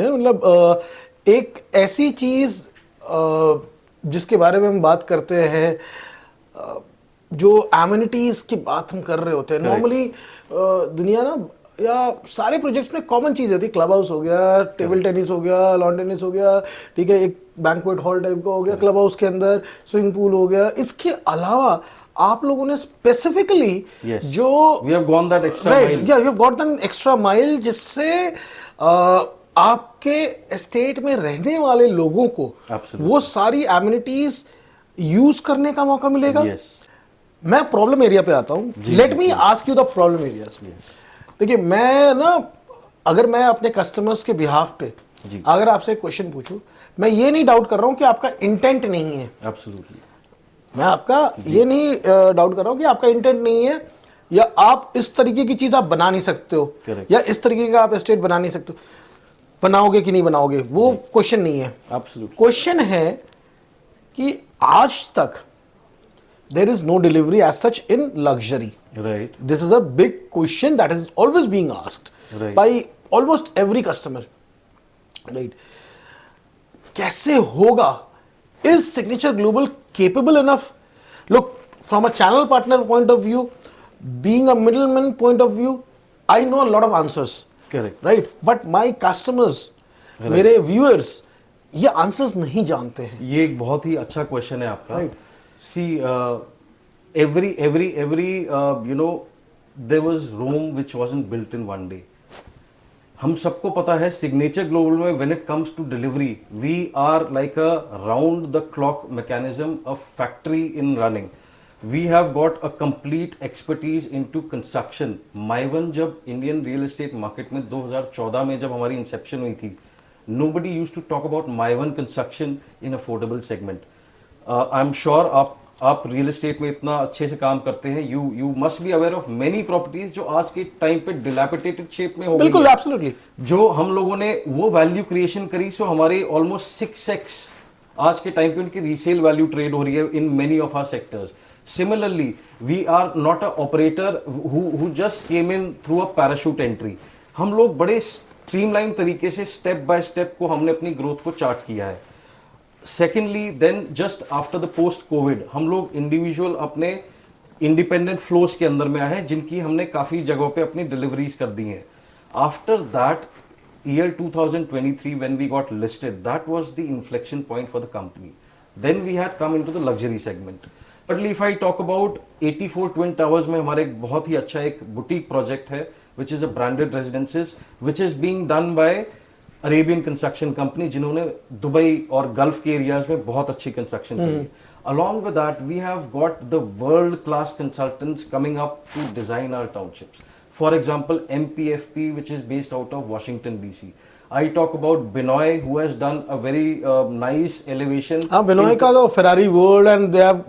मतलब एक ऐसी चीज जिसके बारे में हम बात करते हैं, जो एमिनिटीज की बात हम कर रहे होते हैं नॉर्मली दुनिया ना, या सारे प्रोजेक्ट्स में कॉमन चीज होती है। क्लब हाउस हो गया, टेबल टेनिस हो गया, लॉन टेनिस हो गया, ठीक है, एक बैंक्वेट हॉल टाइप का हो गया, क्लब हाउस के अंदर स्विमिंग पूल हो गया। इसके अलावा आप लोगों ने स्पेसिफिकली जो we have gone that extra right, या you have got that extra mile, जिससे आपके एस्टेट में रहने वाले लोगों को वो सारी एमिनिटीज यूज करने का मौका मिलेगा। मैं प्रॉब्लम एरिया पे आता हूं। Let me ask you the problem areas. देखिए, मैं ना, अगर मैं अपने कस्टमर्स के बिहाफ पे अगर आपसे एक क्वेश्चन पूछूं, मैं ये नहीं डाउट कर रहा हूं कि आपका इंटेंट नहीं है। एब्सोल्युटली, मैं आपका ये नहीं डाउट कर रहा हूं कि आपका इंटेंट नहीं है, या आप इस तरीके की चीज आप बना नहीं सकते हो, या इस तरीके का आप एस्टेट बना नहीं सकते हो। बनाओगे कि नहीं बनाओगे वो क्वेश्चन नहीं है। क्वेश्चन है कि आज तक there is no delivery as such in luxury. Right. This is a big question that is always being asked by almost every customer. Right. कैसे होगा? Is Signature Global capable enough? Look, from a channel partner point of view, being a middleman point of view, I know a lot of answers. Correct. Right. But my customers, मेरे viewers, ये answers नहीं जानते हैं। ये एक बहुत ही अच्छा question है आपका। Right. See, every there was Rome which wasn't built in one day. हम सबको पता है सिग्नेचर ग्लोबल में when it comes to delivery, we are like a round the clock mechanism, a factory in running. We have got a complete expertise into construction. माइवन जब Indian real estate market में 2014 में जब हमारी Inception हुई थी, nobody used to talk about माइवन construction in affordable segment. I am sure आप real estate में इतना अच्छे से काम करते हैं, you must be aware of many properties जो आज के टाइम पे डिलैपिडेटेड शेप में हो गई। बिल्कुल, एब्सोल्युटली। जो हम लोगों ने वो वैल्यू क्रिएशन करी, सो हमारे ऑलमोस्ट 6x आज के टाइम पे उनकी रीसेल वैल्यू ट्रेड हो रही है in many of our sectors. Similarly, we are not a operator who just came in through a parachute entry. हम लोग बड़े स्ट्रीमलाइन तरीके से स्टेप बाय स्टेप को हमने अपनी ग्रोथ को चार्ट किया है। Secondly, then just after the post covid हम लोग इंडिविजुअल अपने इंडिपेंडेंट फ्लोस के अंदर में आए हैं, जिनकी हमने काफी जगहों पे अपनी डिलीवरीज कर दी हैं। After that year 2023 when we got listed, that was the inflection point for the company. Then we had come into the luxury segment. But if I talk about 84 twin towers में हमारे एक बहुत ही अच्छा एक boutique project है, which is a branded residences which is being done by Arabian construction company, जिन्होंने Dubai और gulf के एरियाज में बहुत अच्छी कंस्ट्रक्शन की है। Along with that, we have got the world-class consultants coming up to design our townships. For example, MPFP, which is based out of Washington DC. I talk about Binoy, who has done a very nice elevation. Binoy का तो Ferrari World, and they have,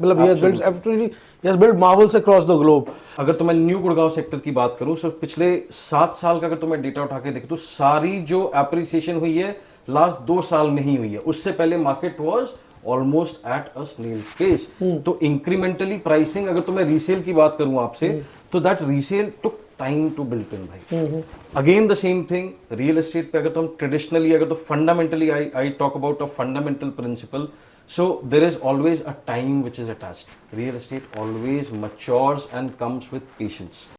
he has built marvels across the globe. अगर तो मैं new Gurgaon sector की बात करूं, तो पिछले 7 साल का अगर तो मैं डेटा उठा के देखूं, तो सारी जो एप्रिसिएशन हुई है लास्ट 2 साल में ही हुई है। उससे पहले market was almost at a snail's pace. तो इंक्रीमेंटली प्राइसिंग, अगर तो मैं रीसेल की बात करूं आपसे, तो that resale took time to built in भाई। Again the same thing real estate पे, अगर तो हम ट्रेडिशनली, अगर तो fundamentally I talk about a fundamental principle, so there is always a time which is attached. Real estate always matures and comes with patience.